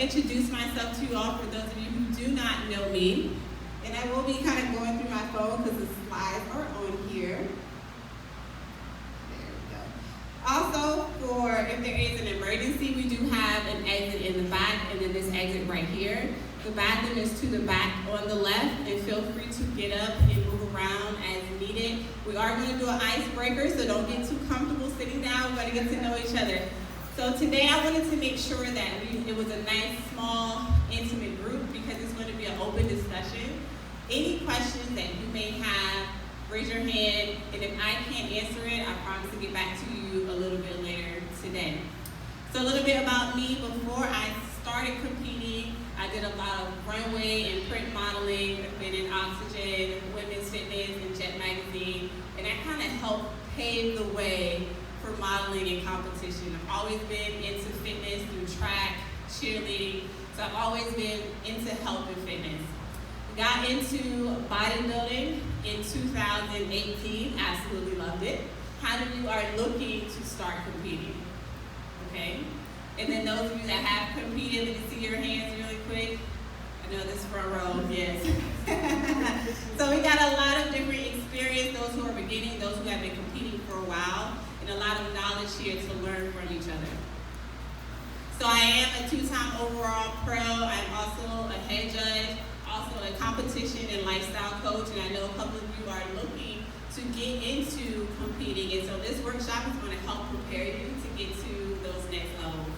Introduce myself to you all for those of you who do not know me. And I will be kind of going through my phone because the slides are on here. There we go. Also, for if there is an emergency, we do have an exit in the back and then this exit right here. The bathroom is to the back on the left, and feel free to get up and move around as needed. We are going to do an icebreaker, so don't get too comfortable sitting down. We're going to get to know each other. So today I wanted to make sure that it was a nice, small, intimate group because it's going to be an open discussion. Any questions that you may have, raise your hand, and if I can't answer it, I promise to get back to you a little bit later today. So a little bit about me. Before I started competing, I did a lot of runway and print modeling. I've been in Oxygen, Women's Fitness, and Jet Magazine, and that kind of helped pave the way for modeling and competition. I've always been into fitness through track, cheerleading, so I've always been into health and fitness. Got into bodybuilding in 2018, absolutely loved it. How many of you are looking to start competing? Okay, and then those of you that have competed, let me see your hands really quick. I know this front row, yes. So we got a lot of different experience, those who are beginning, those who have been competing for a while, and a lot of knowledge here to learn from each other. So I am a 2-time overall pro. I'm also a head judge, also a competition and lifestyle coach, and I know a couple of you are looking to get into competing, and so this workshop is going to help prepare you to get to those next levels.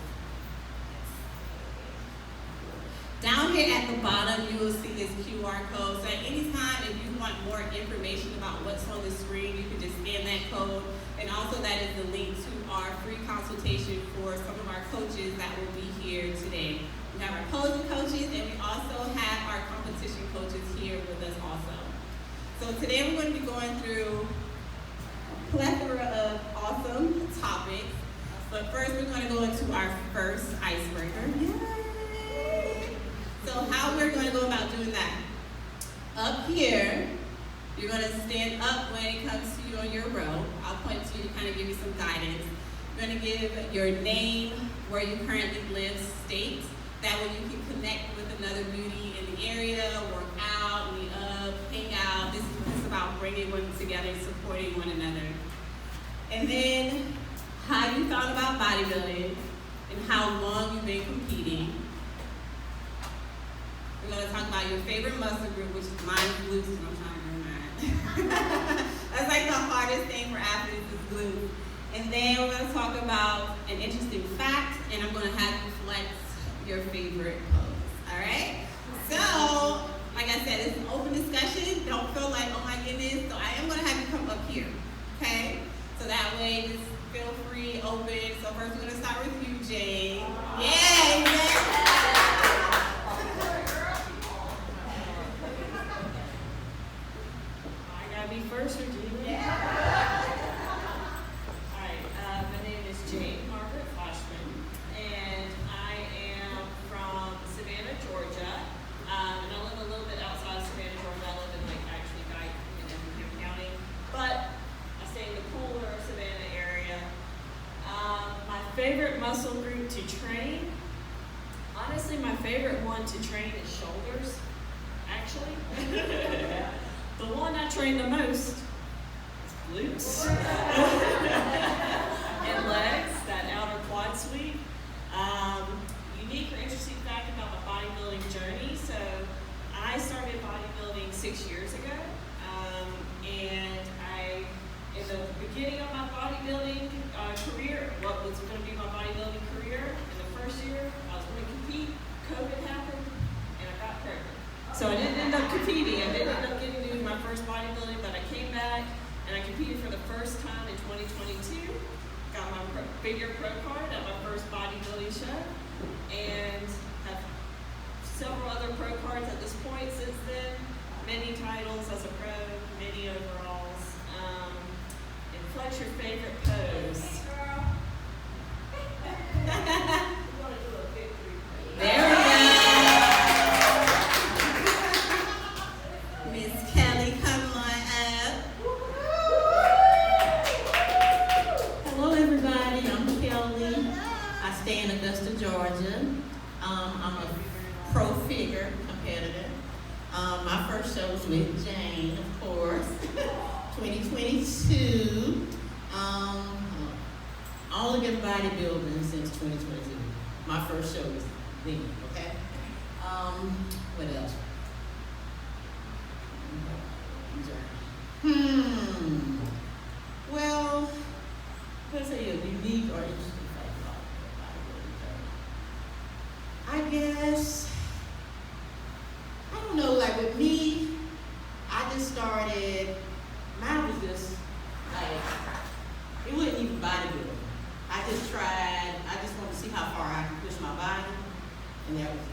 Down here at the bottom, you will see this QR code. So at any time, if you want more information about what's on the screen, you can just scan that code. And also that is the link to our free consultation for some of our coaches that will be here today. We have our posing coaches, and we also have our competition coaches here with us also. So today we're going to be going through a plethora of awesome topics. But first, we're going to go into our first icebreaker. Yay! So how we're going to go about doing that? Up here, you're going to stand up when it comes to you on your row. I'll point to you to kind of give you some guidance. You're going to give your name, where you currently live, state. That way you can connect with another beauty in the area, work out, meet up, hang out. This is about bringing women together and supporting one another. And then how you thought about bodybuilding and how long you've been competing. We're going to talk about your favorite muscle group, which is mine is glutes, and I'm trying to do mine. That's like the hardest thing for athletes is glutes. And then we're going to talk about an interesting fact, and I'm going to have you flex your favorite pose. All right? So, like I said, it's an open discussion. Don't feel like, oh my goodness. So I am going to have you come up here. Okay? So that way, just feel free, open. So first we're going to start with you, Jane. Yeah, exactly. Me first or do you? Yeah. All right, my name is Jane Margaret Flashman, and I am from Savannah, Georgia. And I live a little bit outside of Savannah, Georgia. I live in actually Guyton in Effingham County, but I stay in the cooler Savannah area. My favorite muscle group to train, honestly, my favorite one to train is shoulders, actually. The one I train the most is glutes and legs, that outer quad sweep. Unique or interesting fact about my bodybuilding journey. So I started bodybuilding 6 years ago, and in the beginning of my bodybuilding career, what was going to be my bodybuilding career, in the first year I was going to compete, COVID happened, and I got pregnant. So I didn't end up competing. I didn't end up getting to do my first bodybuilding, but I came back and I competed for the first time in 2022. Got my figure pro card at my first bodybuilding show, and have several other pro cards at this point since then. Many titles as a pro, many overalls. And flex your favorite pose. There we go. Miss Kelly, come on up. Hello everybody, I'm Kelly. I stay in Augusta, Georgia. My first show was with Jane, of course, 2022. Only been bodybuilding since 2022. My first show was then, okay? What else? Well, let's say a unique or interesting fact about bodybuilding. I guess, I don't know, like with me, I just started, mine was just like, it wasn't even bodybuilding. I just tried, I just wanted to see how far I could push my body, and that was it.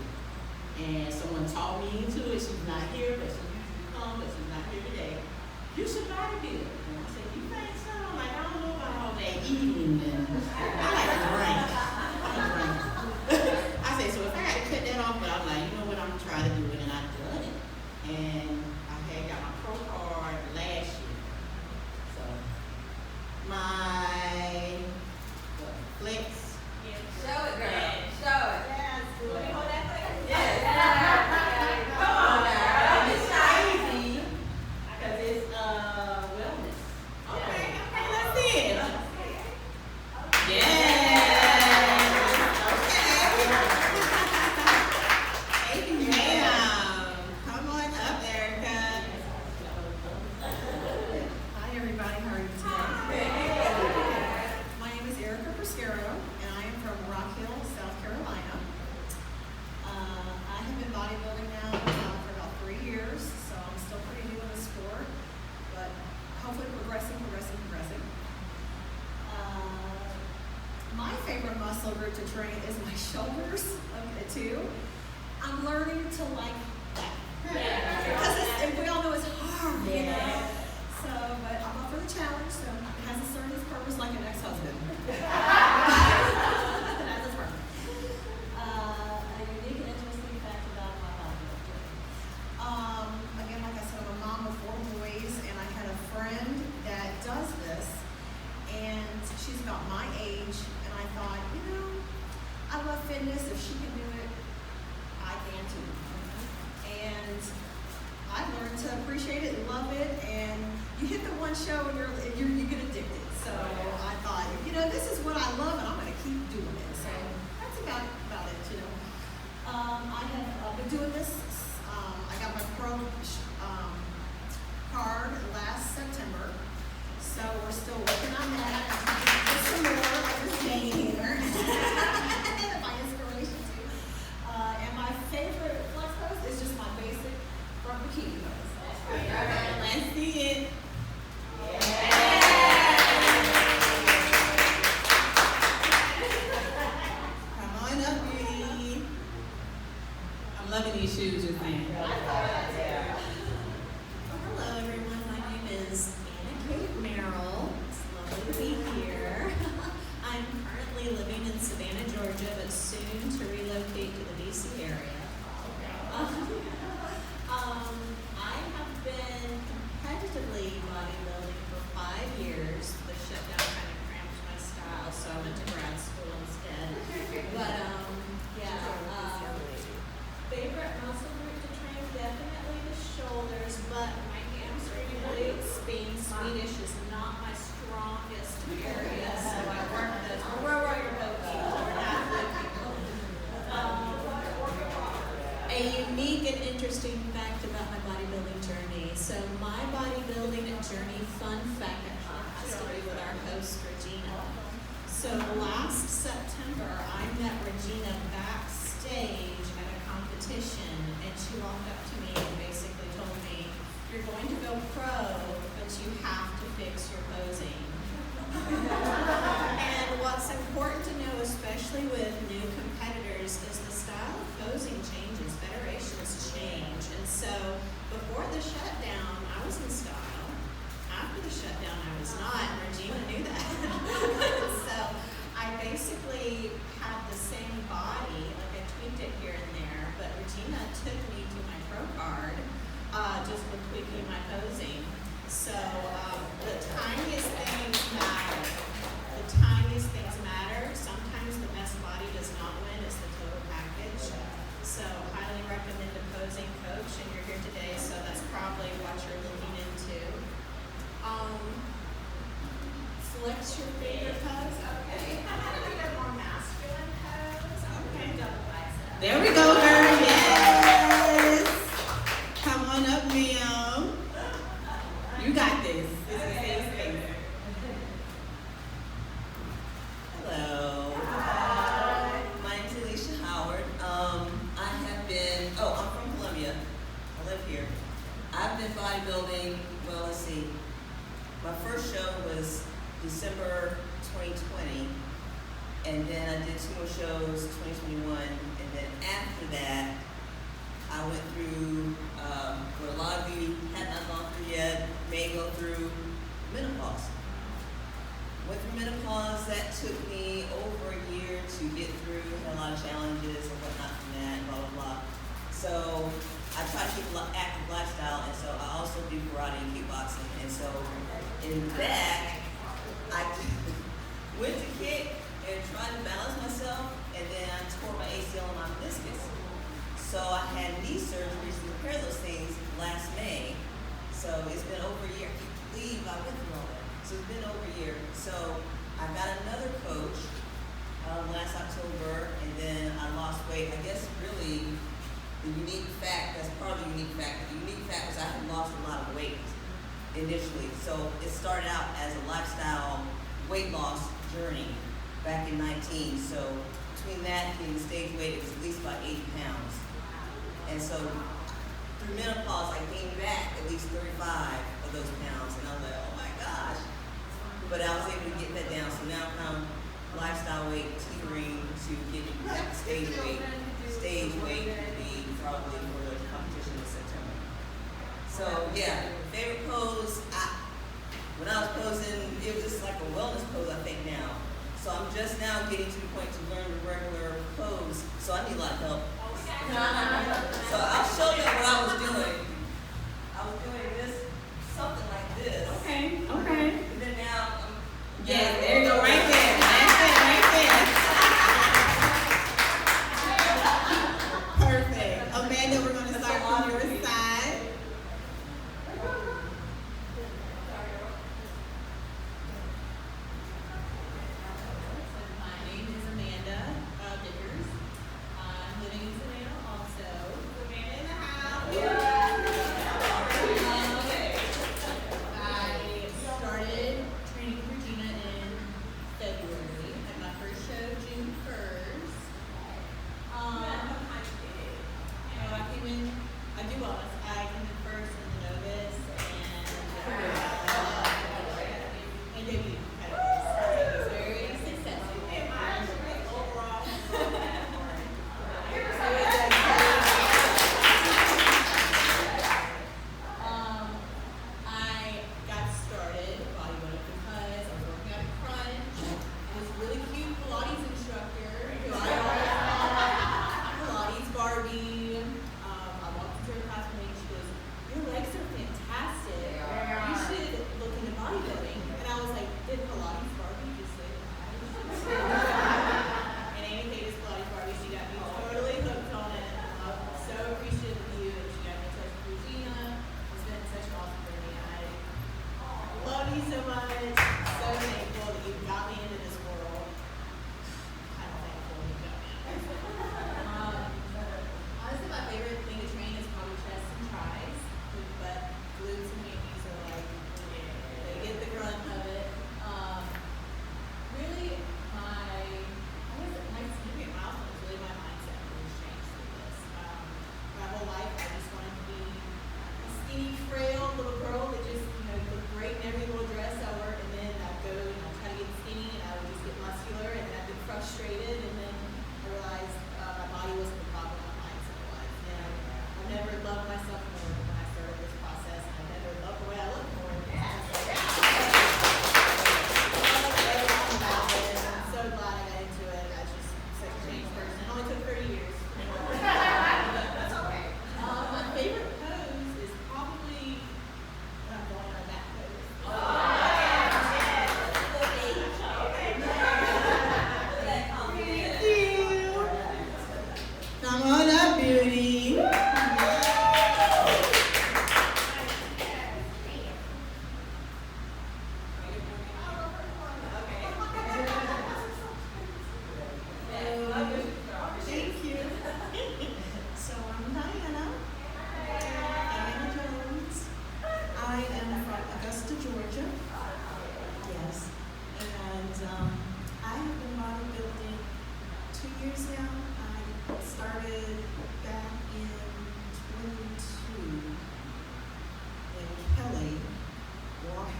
And someone taught me into it. She's not here, but she usually comes, but she's not here today. You should bodybuild. And I said, you think so? I'm like, I don't know about all that eating, and I like to drink. I say, so if I got to cut that off, but I'm like, you know what, I'm gonna try to do it, and I've done it. And I had got my pro card last year. So my flex. Show it, girl. Show it. Yes. Let me hold that thing. Yes. Come on now. It's crazy. Because it's wellness. Okay, let's see it. Yes. Okay. Thank you, ma'am. Come on up, Erica. Hi everybody, how are you today? My name is Erica Proscero, and I am from Rock Hill, South Carolina. I have been bodybuilding now for about 3 years, so I'm still pretty new in the sport, but hopefully progressing. My favorite muscle group to train is my shoulders, too. I'm learning to like that. Because we all know it's hard, you know? So, but I'm up for the challenge, so it hasn't served its purpose like an ex-husband. That's its purpose. A unique and interesting fact about my bodybuilding. Again, like I said, I'm a mom of 4 boys, and I had a friend that does this, and she's about my age, and I thought, you know, I love fitness. If she can do it, I can too. And I learned to appreciate it, love it, and you hit the one show and you get addicted. So I thought, you know, this is what I love, and I'm going to keep doing it. So that's about it, you know. I have been doing this. I got my pro card last September, so we're still working on that. And some more. I was getting here. My inspiration too. And my favorite flex pose is just my basic front bikini pose. Let's see it. Come on up, beauty. I'm loving these shoes you're saying. Hello everyone, my name is Anna Kate Merrill. It's lovely to be here. I'm currently living in Savannah, Georgia, but soon to relocate to the DC area. I have been competitively bodybuilding for 5 years. The shutdown kind of cramped my style, so I went to grad school instead. But favorite muscle group to train, definitely the shoulders, but my hamstring and glutes, being Swedish is not my strongest area, so I work those. Where are your poking? We're not looking. A unique and interesting fact about my bodybuilding journey. So my bodybuilding journey fun fact actually has to do with our host, Regina. So last September, I met Regina backstage at a competition, and she walked up to me and basically told me, "You're going to go pro, but you have to fix your posing." And what's important to know, especially with new competitors, is the style of posing changes, federations change. And so before the shutdown, I was in style. After the shutdown, I was not, and Regina knew that. So I basically had the same body, like I tweaked it here and there, but Regina took me to my pro card, just with tweaking my posing. So the tiniest things matter. The tiniest things matter. Sometimes the best body does not win, it's the total package There we go, girl. Yes. Come on up, ma'am. You got this. This is a safe space. Hello. My name's Alicia Howard. I have been, I'm from Columbia. I live here. I've been bodybuilding, well, let's see. My first show was December 2020. And then I did 2 more shows, 2021. And then after that, I went through what a lot of you have not gone through yet, may go through menopause. Went through menopause, that took me over a year to get through, had a lot of challenges and whatnot from that, blah, blah, blah. So I try to keep an active lifestyle, and so I also do karate and kickboxing. And so in that, I went to kick and tried to balance myself, and then I tore my ACL and my meniscus. So I had knee surgeries to repair those things last May. So it's been over a year. I can't believe I went through all that. So it's been over a year. So I got another coach last October, and then I lost weight. I guess really the unique fact, that's part of the unique fact. The unique fact was I had lost a lot of weight initially. So it started out as a lifestyle weight loss journey back in 19. So between that and the stage weight, it was at least about 80 pounds. And so through menopause, I gained back at least 35 of those pounds. And I was like, oh my gosh. But I was able to get that down. So now I'm lifestyle weight teetering to getting back to stage weight. Stage weight would be probably for the competition in September. So yeah, favorite pose, when I was posing, it was just like a wellness pose, I think now. So I'm just now getting to the point to learn the regular pose. So I need a lot of help. So I'll show you what I was doing. I was doing this, something like this. Okay. And then now Yes, there you go, right there. That's it, right there. Perfect. Amanda, we're going to start on your side. My name is Amanda Vickers. I'm living in Savannah also. Amanda in the house. I started training for Gina in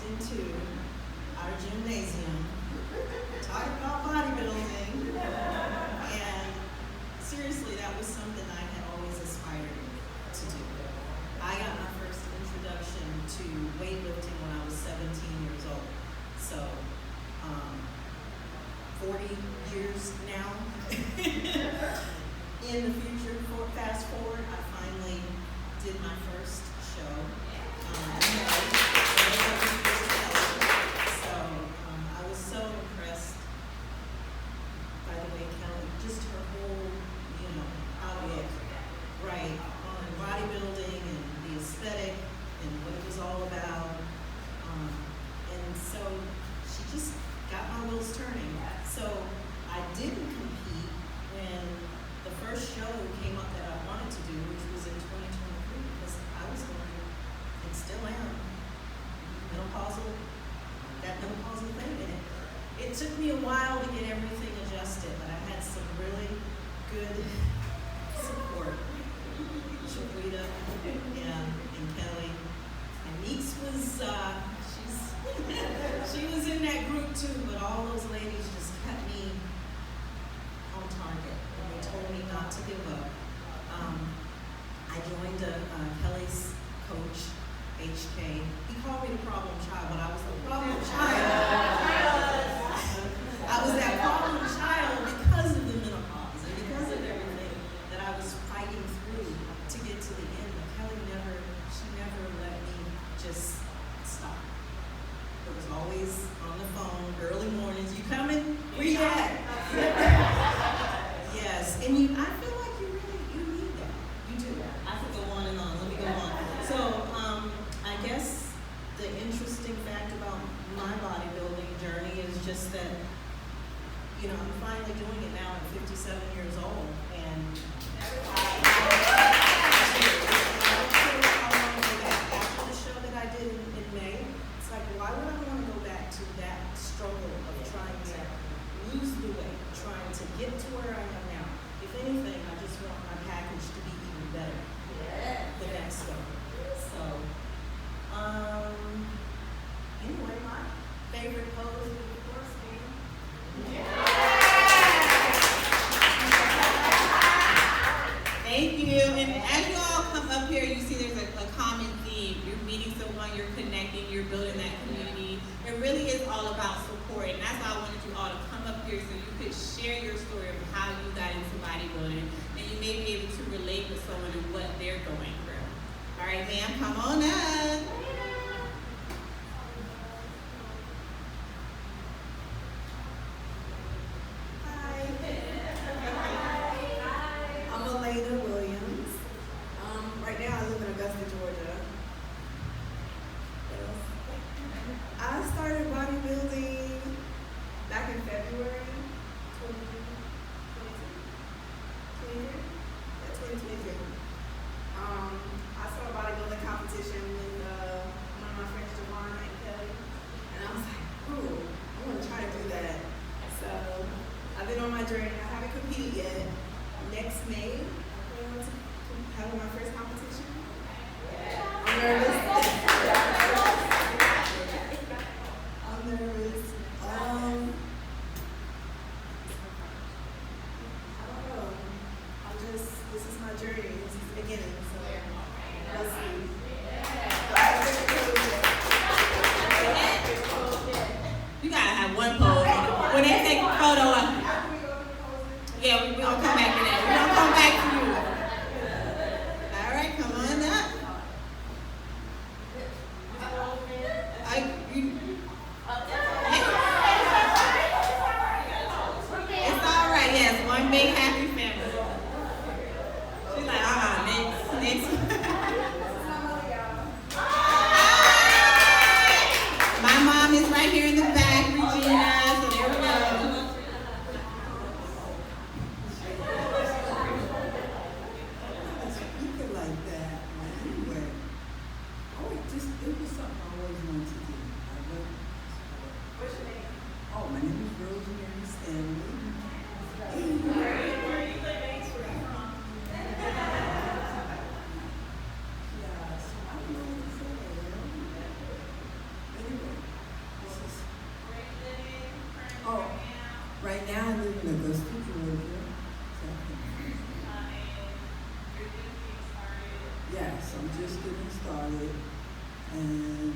into our gymnasium, talking about bodybuilding, and seriously, that was something I had always aspired to do. I got my first introduction to weightlifting when I was 17 years old. So, 40 years now. In the future, fast forward, I finally did my first show. I was so impressed by the way Kelly, just her whole, outlook, right, on bodybuilding and the aesthetic and what it was all about. And so she just got my wheels turning. So I didn't compete when the first show came up that I wanted to do, which was in 2023, because I was going, and still am, that menopausal thing in it. It took me a while to get everything adjusted, but I had some really good support. Shaquita and Kelly. And Meeks was, she was in that group too, but all those ladies just kept me on target. And they told me not to give up. I joined Kelly's coach, HK. He called me the problem child, but I was the problem child. I was that problem child because of the menopause and because of everything that I was fighting through to get to the end. But Kelly never let me just stop. It was always on the phone, early mornings. You coming? Where you at? Yes, and I feel like you need that. You do. I could go on and on. Let me go on. So, I guess the interesting fact about my bodybuilding journey is just that, I'm finally doing it now at 57 years old, and after the show that I did in May, it's like, why would I want to go back to that struggle of trying to lose the weight, trying to get to where I am now? If anything, I just want my package to be even better the next go. So, anyway, my favorite pose is of course Thank you. And as you all come up here, you see there's a common theme. You're meeting someone, you're connecting, you're building that community. It really is all about support. And that's why I wanted you all to come up here so you could share your story of how you got into bodybuilding. And you may be able to relate with someone and what they're going through. All right, ma'am, come on up. Right now I live in Augusta, Georgia. I started bodybuilding back in February 2023. I saw a bodybuilding competition with one of my friends, Javon and Kelly, and I was like, ooh, I want to try to do that. So I've been on my journey. I haven't competed yet. Next May, I'm going to have my first competition. I'm nervous. I'm nervous. I don't know. This is my journey. This is the beginning. So let's see. You gotta have one pose. When they take a photo of you. Yeah, we're gonna come back to that. We're gonna come back to you. All right, come on up. It's all right, yes, one big happy family. She's like, next. My mom is right here in the back, Regina, so there we go. Speaking like that, anyway, it was something I always wanted to do. What's your name? Oh, my name is Rosemary Stanley. Where are you living? Where are you from? Yes, I'm just getting started, and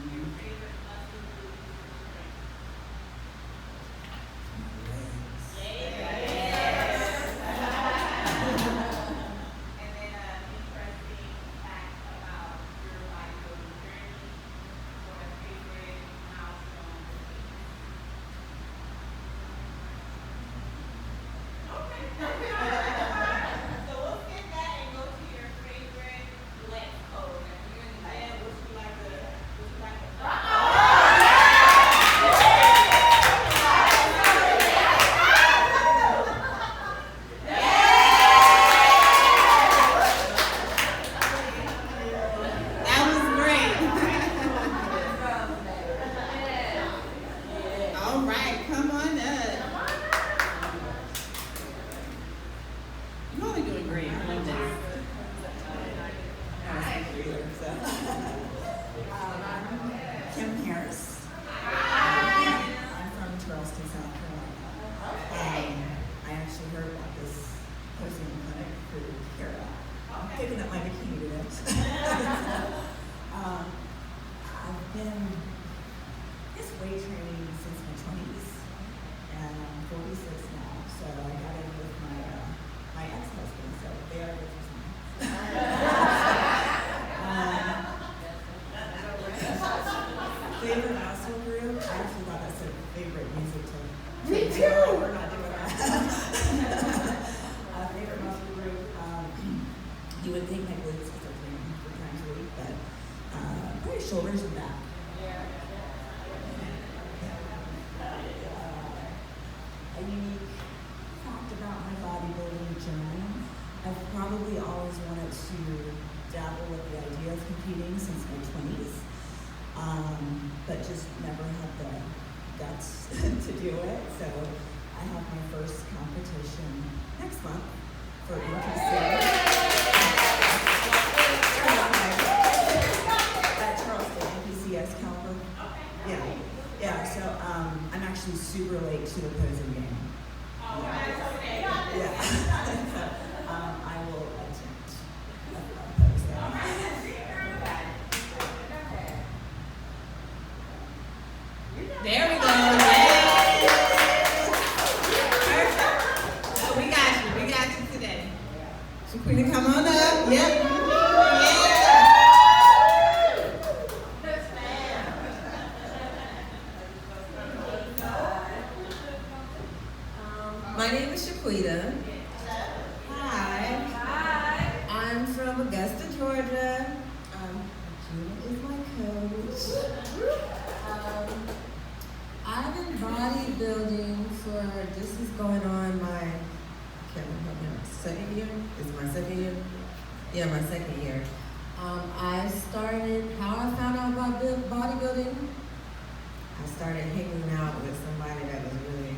That was great. All right, come on up. You're only doing great. I love this. Kim Harris. I'm from Charleston, South Carolina. I actually heard about this posing clinic through Kara. I'm picking up my bikini today. I've been, weight training since my 20s, and I'm 46 now. So I got in with my ex-husband. So they are good for some. Favorite muscle group? I actually thought that's a favorite music to. Me too. We're not doing that. Favorite muscle group? You would think my glutes because they're training 3 times a week, but probably shoulders and back. A unique fact about my bodybuilding journey: I've probably always wanted to dabble with the idea of competing since my 20s. But just never had the guts to do it. So I have my first competition next month for NPC. At Charleston, NPCS caliber. Yeah. So I'm actually super late to the posing game. Yeah. So I will attempt a pose there. There we go. Yay. Perfect. So we got you today. Shaquita, come on up. Yep. Yeah. My name is Shaquita. Hi. I'm from Augusta, Georgia. Judah is my coach. I've been bodybuilding for, this is going on my, I can't remember, second year? Is it my second year? Yeah, my second year. I started, how I found out about bodybuilding? I started hanging out with somebody that was really,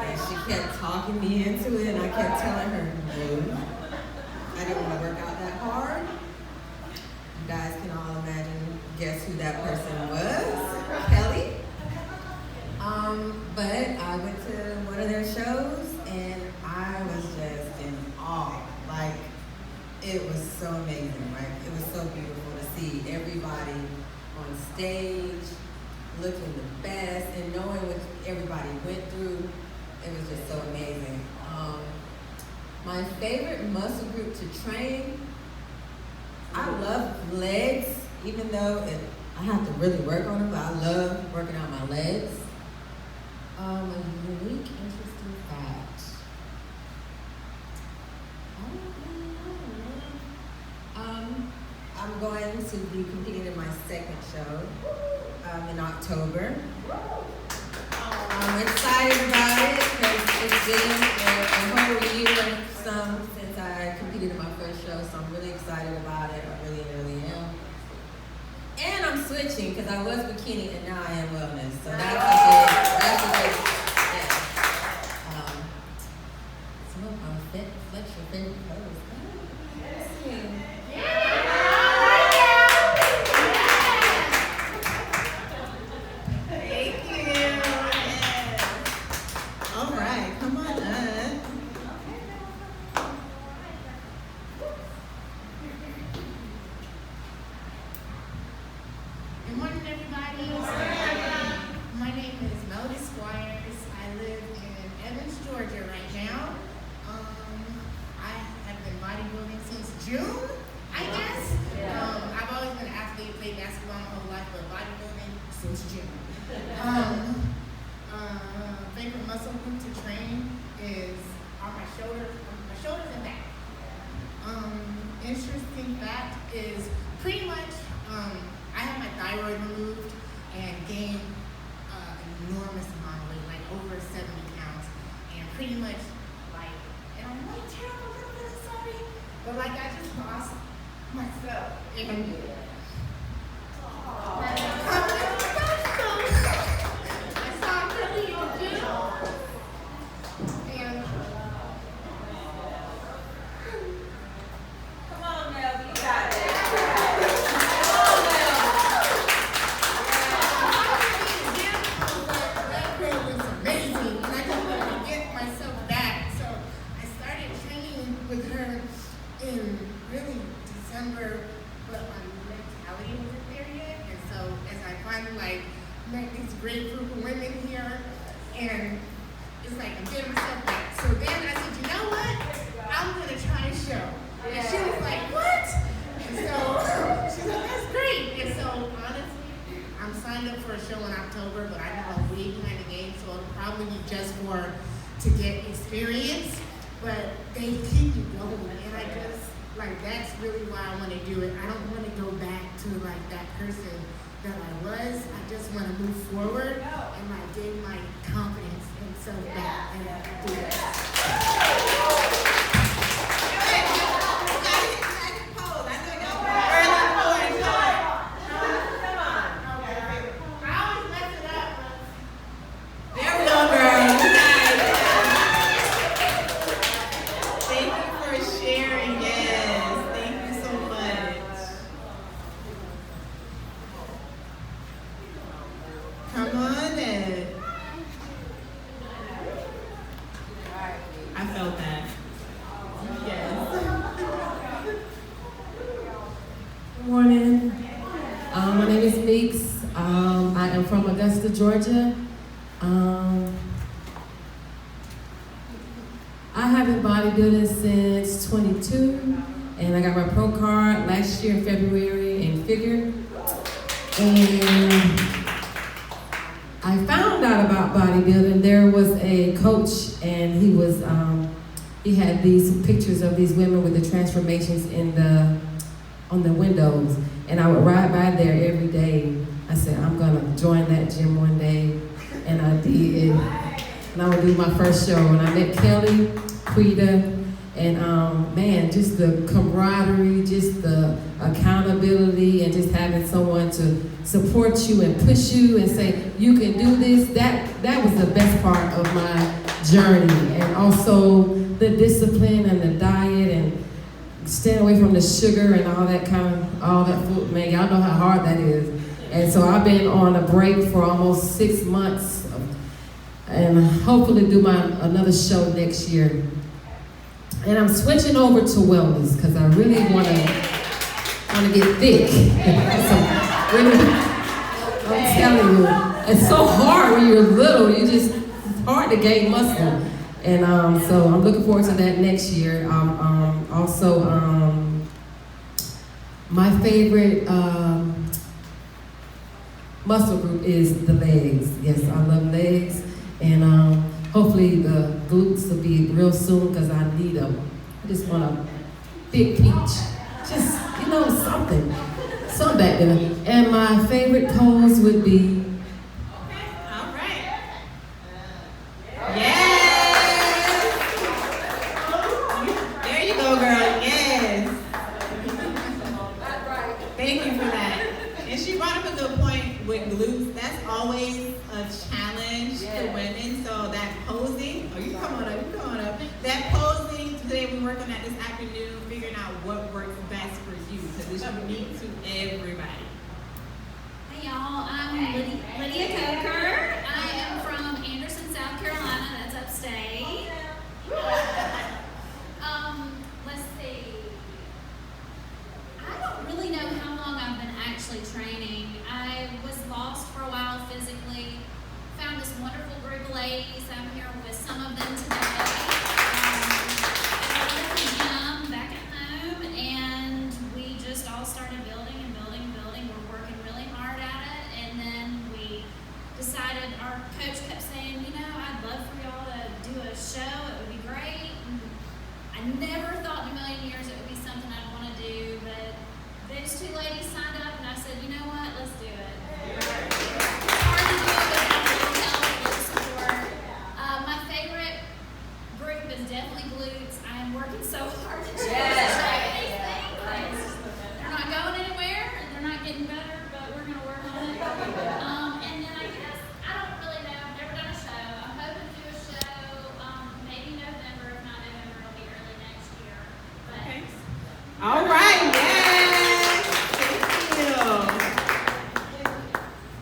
and she kept talking me into it, and I kept telling her, no, I didn't want to work out that hard. You guys can all imagine, guess who that person was? Kelly. But I went to one of their shows, and I was just in awe. Like, it was so amazing, right? It was so beautiful to see everybody on stage, looking the best, and knowing what everybody went through. It was just so amazing. My favorite muscle group to train, I love legs, even though I have to really work on them, but I love working out my legs. A unique, interesting fact. I'm going to be competing in my second show in October. I'm excited about it because it's been a whole year and some since I competed in my first show, so I'm really excited about it. I really, really am. And I'm switching because I was bikini and now I am wellness, so that's a good, yeah. Some of my flex your favorite pose. Let's see. Thank you. Yes. All right, come on up. June, I guess. I've always been an athlete, played basketball my whole life, but bodybuilding since June. Favorite muscle group to train are my shoulders and back. Interesting fact is pretty much I had my thyroid removed and gained an enormous amount of weight, like over 70 pounds, and pretty much like, and I'm really terrible, really sorry, but like I just lost myself. And Come on, Mel, you got it. that girl was amazing, and I just wanted to get myself back. So I started training with her in really December, but my mentality wasn't there yet. And so as I finally met these great group of women here, and it's like I'm getting myself back. So then I said, you know what? I'm gonna try a show. And she was like, what? And so she's like, that's great. And so honestly, I'm signed up for a show in October, but I know I'm way behind the game, so it'll probably be just to get experience. But they keep me going, and I just that's really why I want to do it. I don't want to go back to that person that I was. I just want to move forward and gain my confidence and self back and do that. Georgia. I have been bodybuilding since 22, and I got my pro card last year in February in figure. And I found out about bodybuilding. There was a coach, and he had these pictures of these women with the transformations on the windows, and I would ride by there every day. I said, I'm gonna join that gym one day, and I did. And I would do my first show, and I met Kelly, Quita, and man, just the camaraderie, just the accountability, and just having someone to support you and push you and say, you can do this, that was the best part of my journey. And also the discipline and the diet and staying away from the sugar and all that food, man, y'all know how hard that is. And so I've been on a break for almost 6 months, and hopefully do another show next year. And I'm switching over to wellness because I really want to get thick. So really, I'm telling you, it's so hard when you're little. It's hard to gain muscle. And so I'm looking forward to that next year. Also, my favorite muscle group is the legs. Yes, I love legs. And hopefully the glutes will be real soon because I need them. I just want a big peach. Just, something back there. And my favorite pose would be. All right. Yes. There you go, girl. Yes. Thank you for that. And she brought up a good point with glutes. That's always a challenge to women. So that posing, you come on up. That posing, today we work on that this afternoon, figuring out what works best for you, because it's unique to everybody. Hey y'all, I'm Lydia Coker. I am from Anderson, South Carolina. That's upstate. Let's see. I don't really know how long I've been actually training. I was lost for a while physically. Found this wonderful group of ladies. I'm here with some of them today. I live in the gym back at home, and I never thought in a million years it would be something I'd want to do, but those two ladies signed up and I said, you know what, let's do it. It's hard to do it without a little help, a little support. My favorite group is definitely glutes. I am working so hard to try these things. They're not going anywhere, and they're not getting better, but we're going to work on it. And then I guess, I don't really know, I've never done a show. I'm hoping to do a show, maybe November, if not November, it'll be early next year. But Okay. All right, yes. Thank you.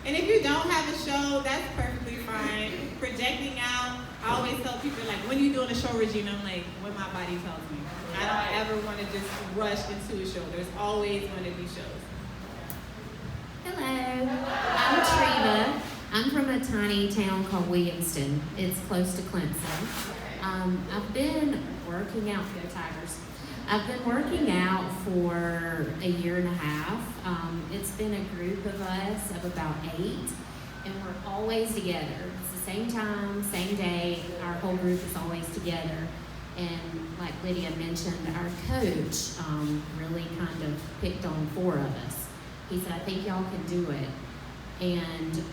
And if you don't have a show, that's perfectly fine. Projecting out, I always tell people, like, when are you doing a show, Regina? I'm like, what my body tells me. I don't ever want to just rush into a show. There's always going to be shows. Hello, I'm Trina. I'm from a tiny town called Williamston. It's close to Clemson. I've been working out for the Tigers. I've been working out for a year and a half. It's been a group of us of about 8, and we're always together. It's the same time, same day. Our whole group is always together. And like Lydia mentioned, our coach really kind of picked on 4 of us. He said, I think y'all can do it. And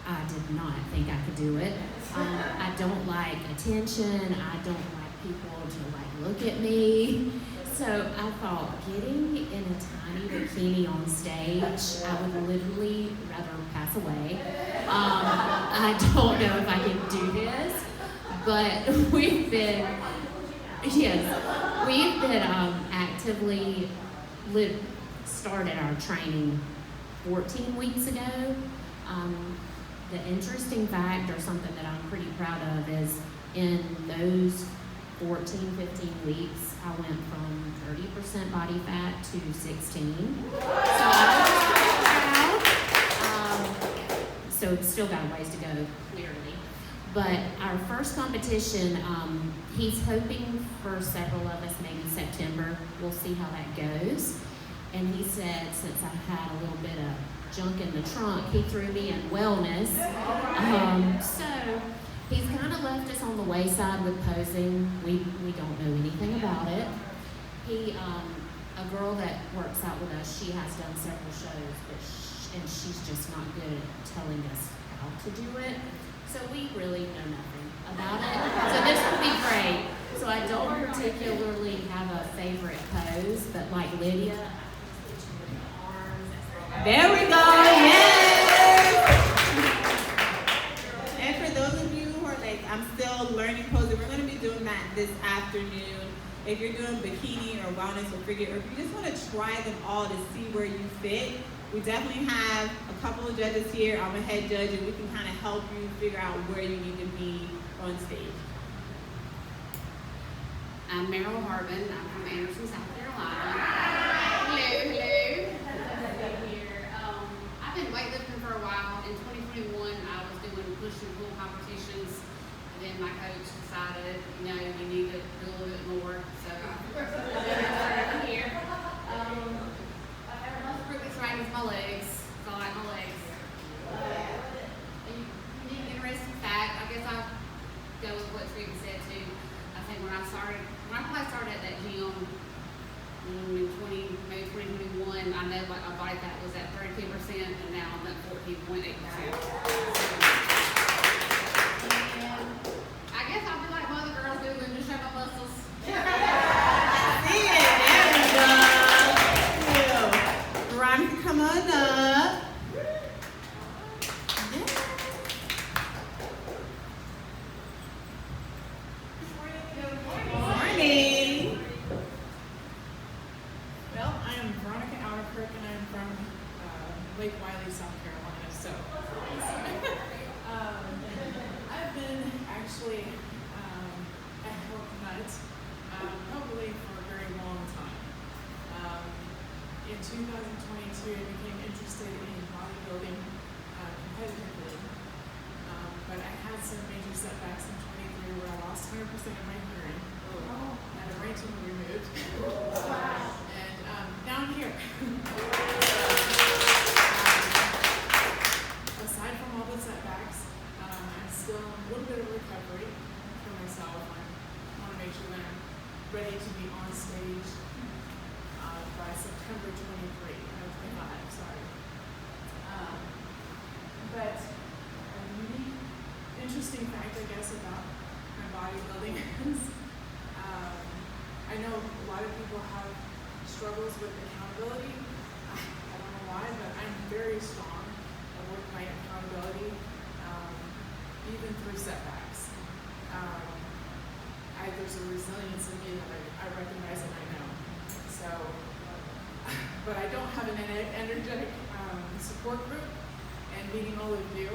I did not think I could do it. I don't like attention. I don't like people to like look at me. So I thought getting in a tiny bikini on stage, I would literally rather pass away. I don't know if I can do this, but we've been actively started our training 14 weeks ago. The interesting fact, or something that I'm pretty proud of, is in those 14, 15 weeks, I went from 30% body fat to 16. So I was pretty proud. So it's still got a ways to go, clearly. But our first competition, he's hoping for several of us, maybe September. We'll see how that goes. And he said, since I had a little bit of junk in the trunk, he threw me in wellness. So he's kind of left us on the wayside with posing. We don't know anything about it. A girl that works out with us, she has done several shows, but and she's just not good at telling us how to do it. So we really know nothing about it. So this will be great. So I don't particularly have a favorite pose, but like Lydia, there we go, yes! And for those of you who are like, I'm still learning posing, we're going to be doing that this afternoon. If you're doing bikini or wellness or figure, or if you just want to try them all to see where you fit, we definitely have a couple of judges here. I'm a head judge, and we can kind of help you figure out where you need to be on stage. I'm Meryl Harbin. I'm from Anderson, South Carolina. Hello. Here. I've been weightlifting for a while. In 2021, I was doing push and pull competitions. And then my coach decided, you need to do a little bit more. So I started here. My group is right with my legs. So I like my legs. An interesting fact, I guess I'll go with what Trina said too. I think when I started at that gym in 2021, I know like my body fat was at 32%, and now I'm at 14.8%. And I guess I'll be like my other girls do and just show my muscles. See it, there we go. Veronica, come on up. Morning. Well, I am Veronica Alderkirk, and I'm from Lake Wiley, South Carolina. So I've been actually a health nut probably for a very long time. In 2022, I became interested in bodybuilding competitively, but I had some major setbacks in 23 where I lost 100% of my hearing. Had a brain tumor removed. And now I'm here. Aside from all the setbacks, I'm still in a little bit of recovery for myself. I want to make sure that I'm ready to be on stage by September 23, 25, sorry. But a unique, interesting fact, I guess, about my bodybuilding is I know a lot of people have struggles with accountability. I don't know why, but I'm very strong with my accountability, even through setbacks. There's a resilience in me that I recognize and I know. So, but I don't have an energetic support group, and meeting all of you.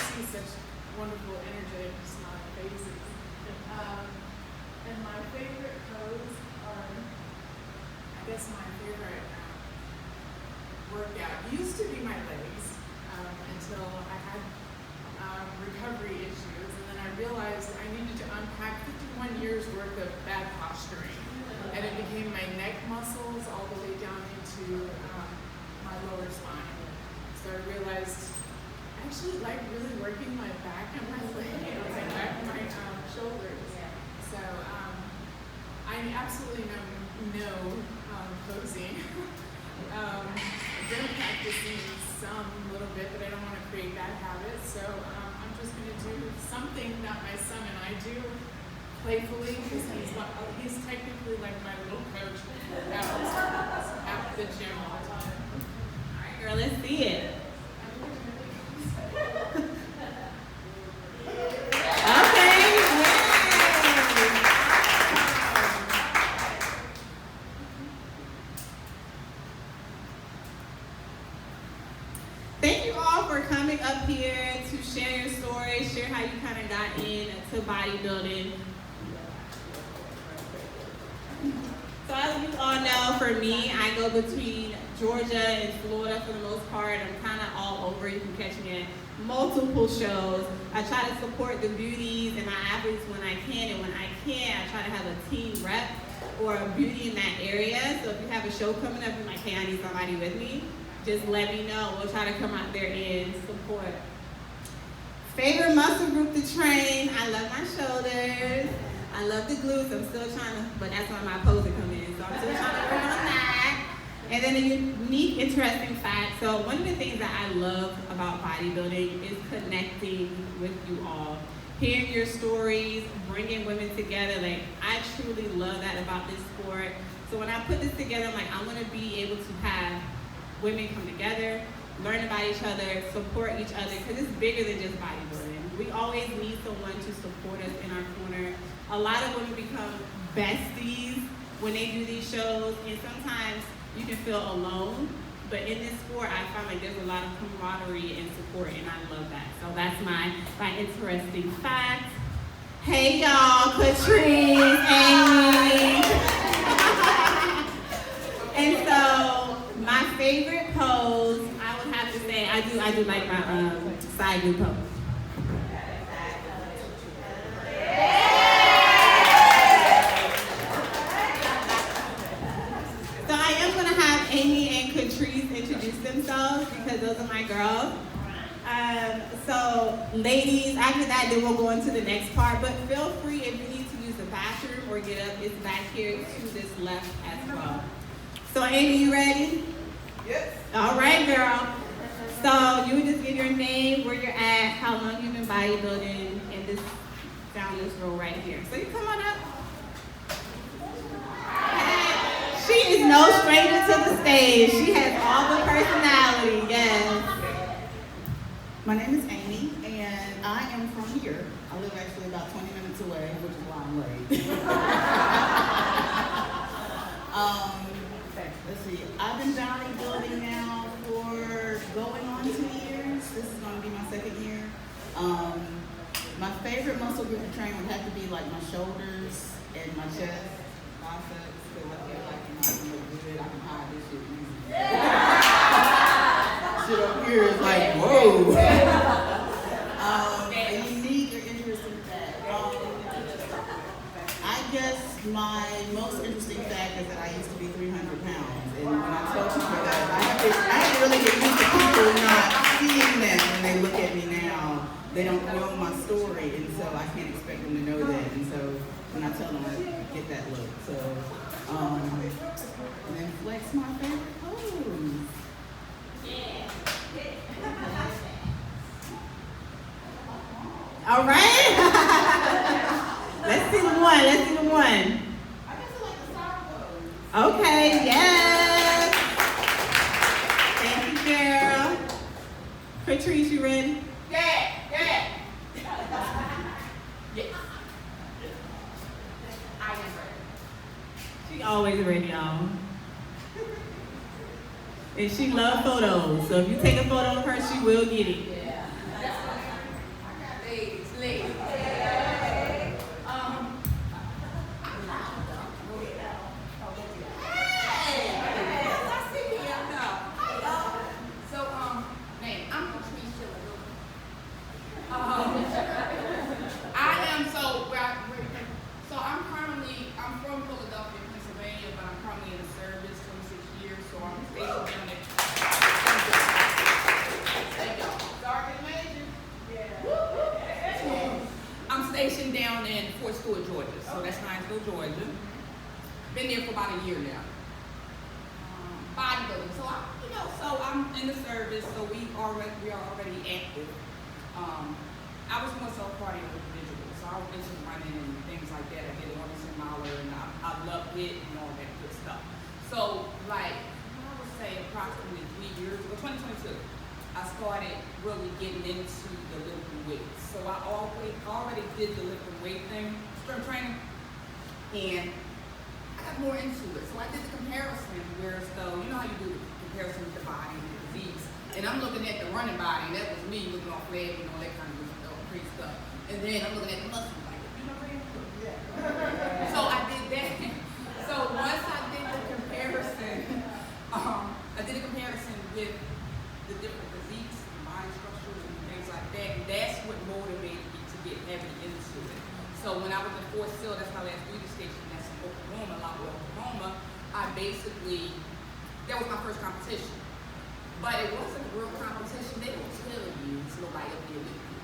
See such wonderful, energetic, smiling faces. And my favorite pose are, I guess my favorite workout used to be my legs until I had recovery issues, and then I realized I needed to unpack 51 years worth of bad posturing, and it became my neck muscles all the way down into my lower spine. So I realized I actually like really working my back and my legs, my back and my shoulders. So I absolutely know posing. I've been practicing some little bit, but I don't want to create bad habits. So I'm just going to do something that my son and I do playfully, because he's technically like my little coach at the gym all the time. All right, girl, let's see it. Thank you all for coming up here to share your story, share how you kind of got into bodybuilding. So as you all know, for me, I go between Georgia and Florida for the most part. I'm kind of all over. You can catch me at multiple shows. I try to support the beauties and my athletes when I can, and when I can't, I try to have a team rep or a beauty in that area. So if you have a show coming up, you're like, hey, I need somebody with me, just let me know. We'll try to come out there and support. Favorite muscle group to train? I love my shoulders. I love the glutes. I'm still trying to, but that's why my pose come in. So I'm still trying to work on that. And then a unique, interesting fact. So one of the things that I love about bodybuilding is connecting with you all. Hearing your stories, bringing women together. Like, I truly love that about this sport. So when I put this together, I'm like, I want to be able to have women come together, learn about each other, support each other, because it's bigger than just bodybuilding. We always need someone to support us in our corner. A lot of women become besties when they do these shows, and sometimes you can feel alone, but in this sport, I find like there's a lot of camaraderie and support, and I love that. So that's my interesting fact. Hey y'all, Patrice, Amy. And so my favorite pose, I would have to say, I do like my side view pose. So I am going to have Amy and Catrice introduce themselves because those are my girls. So ladies, after that, then we'll go into the next part. But feel free if you need to use the bathroom or get up, it's back here to this left as well. So Amy, you ready? Yes. All right, girl. So you would just give your name, where you're at, how long you've been bodybuilding, and this down this row right here. So you come on up. She is no stranger to the stage. She has all the personality, yes. My name is Amy, and I am from here. I live actually about 20 minutes away, which is why I'm late. Let's see, I've been bodybuilding now for going on 2 years. This is going to be my second year. My favorite muscle group to train would have to be like my shoulders and my chest, biceps, because I feel like I can look good. I can hide this shit easy. Shit up here is like, whoa. A unique or interesting fact. I guess my most interesting fact is that I used to be 300 pounds. And when I tell people that, I have to really get used to people not seeing that when they look at me now, they don't know my story, and so I can't expect them to know that. And so when I tell them, I get that look. So, and then flex my favorite pose. All right. Let's see the one. Let's see the one. Okay. Yes. Thank you, girl. Patrice, you ready? Yeah. Yes. I am ready. She always ready, y'all. And she loves photos, so if you take a photo of her, she will get it. Ladies. I'm from Philadelphia, Pennsylvania, but I'm currently in the service 26 years, so I'm stationed down there. Sergeant Major. Yeah. I'm stationed down in Fort Stewart, Georgia, so that's Hinesville, Georgia. Been there for about a year now. Bodybuilding, so I'm in the service, so we are already active. I was more so a cardio individual, so I was into running and things like that. I did a 1% miler, and I loved it and all that good stuff. So, I would say approximately 3 years ago, 2022, I started really getting into the lifting weights. So I already did the lifting weight thing, strength training, and I got more into it. So I did the comparison where you know how you do the comparison with the body and the disease. And I'm looking at the running body, and that was me looking off leg and all that kind of crazy stuff. And then I'm looking at the muscle, like, you know what I'm saying? Yeah. So I did that. So once I did the comparison, with the different physiques, mind structures, and things like that, and that's what motivated me to get heavy into it. So when I was in Fort Sill, that's my last duty station, that's in Oklahoma, that was my first competition. But it wasn't a real competition. They don't tell you it's nobody up there with you.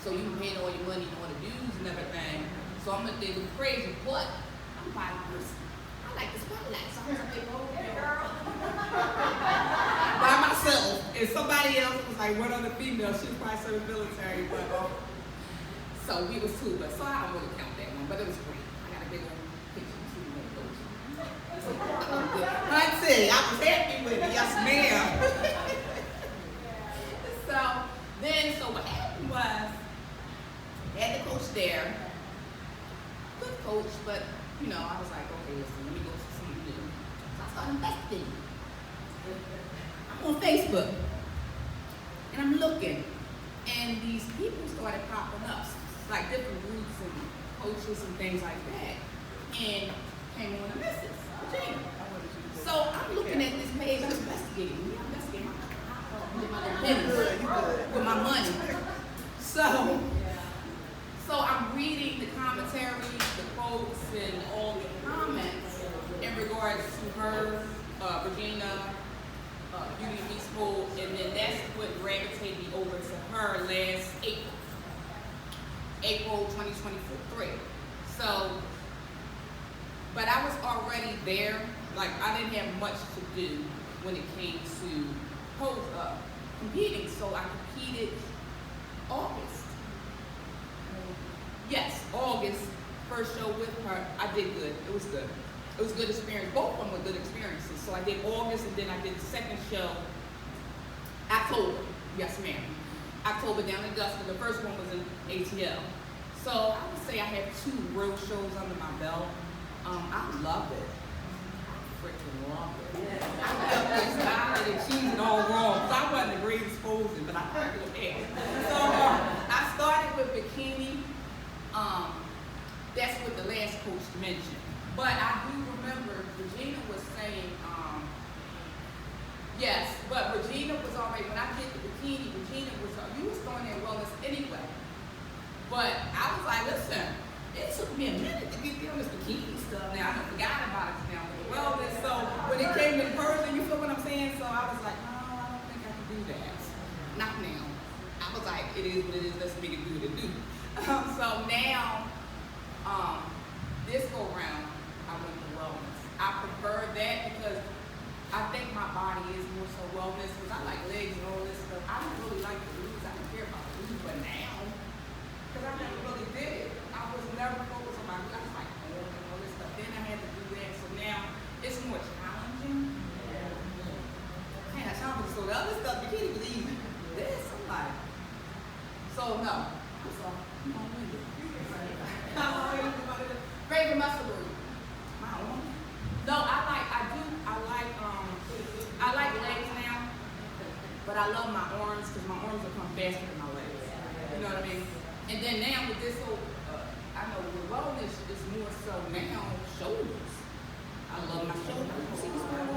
So you paid all your money on the dues and everything. So I'm up there looking crazy, but I'm a body person. I like the spotlight, so I'm like, oh, girl. By myself. And somebody else was like one other female, she was probably serving military, but so we was two, but so I don't really count that one, but it was great. I got a big old picture of two of those. Hunty, I was happy with it, yes ma'am. So what happened was, I had the coach there, good coach, but I was like, okay, listen, let me go to something new. So I started investigating. I'm on Facebook, and I'm looking, and these people started popping up, like different groups and coaches and things like that, and came on the message, Virginia. So I'm looking at this page, I'm investigating with my money. So I'm reading the commentaries, the quotes, and all the comments in regards to her, Regina, Beauty and Beast School, and then that's what gravitated me over to her last April 2023. So, but I was already there, like I didn't have much to do when it came to competing, so I competed August. Yes, August, first show with her, I did good, it was good. It was a good experience, both of them were good experiences. So I did August, and then I did the second show, October, yes ma'am. October down in Augusta, the first one was in ATL. So I would say I had 2 real shows under my belt. I love it. Freaking love it. I love this style and cheesing all wrong. So I wasn't the greatest posing, but I thought it was okay. So I started with bikini. That's what the last coach mentioned. But I do remember Regina was saying, yes, but Regina was already, when I did the bikini, Regina was, you was throwing in wellness anyway. But I was like, listen, it took me a minute to get through this bikini stuff. Now, I forgot about it now with the wellness. So when it came in person, you feel what I'm saying? So I was like, no, I don't think I can do that. Not now. I was like, it is what it is, let's make it do what it do. So now, this go round, I went to wellness. I prefer that because I think my body is more so wellness because I like legs and all this stuff. I don't really like the lose. I don't care about the lose, but now, because I never really did it. I was never focused on my glutes. I was like, oh, and all this stuff. Then I had to do that. So now it's more challenging. Man, I challenge. So the other stuff, you can't even believe this. I'm like, so no. I'm sorry. I'm with it. Favorite muscle group? My own. No, I like legs now, but I love my arms because my arms will come faster than my legs. You know what I mean? And then now with this whole, I know with wellness is more so now shoulders. I love my shoulders. You see what's going on?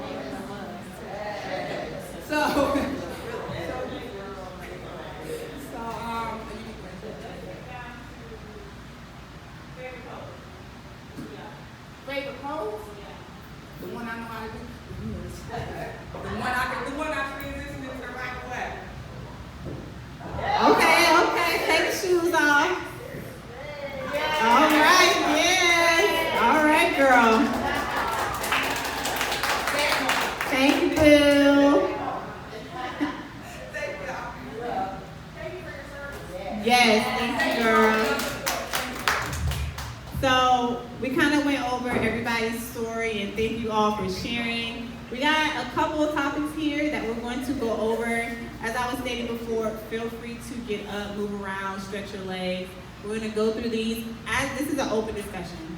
Favorite pose? The one I know how to do. The one I transitioned into the right way. Okay, take the shoes off. All right, yes. All right, girl. Thank you, Bill. Yes, thank you, girl. So we kind of went over everybody's story and thank you all for sharing. We got a couple of topics here that we're going to go over. As I was stating before, feel free to get up, move around, stretch your legs. We're going to go through these. As this is an open discussion,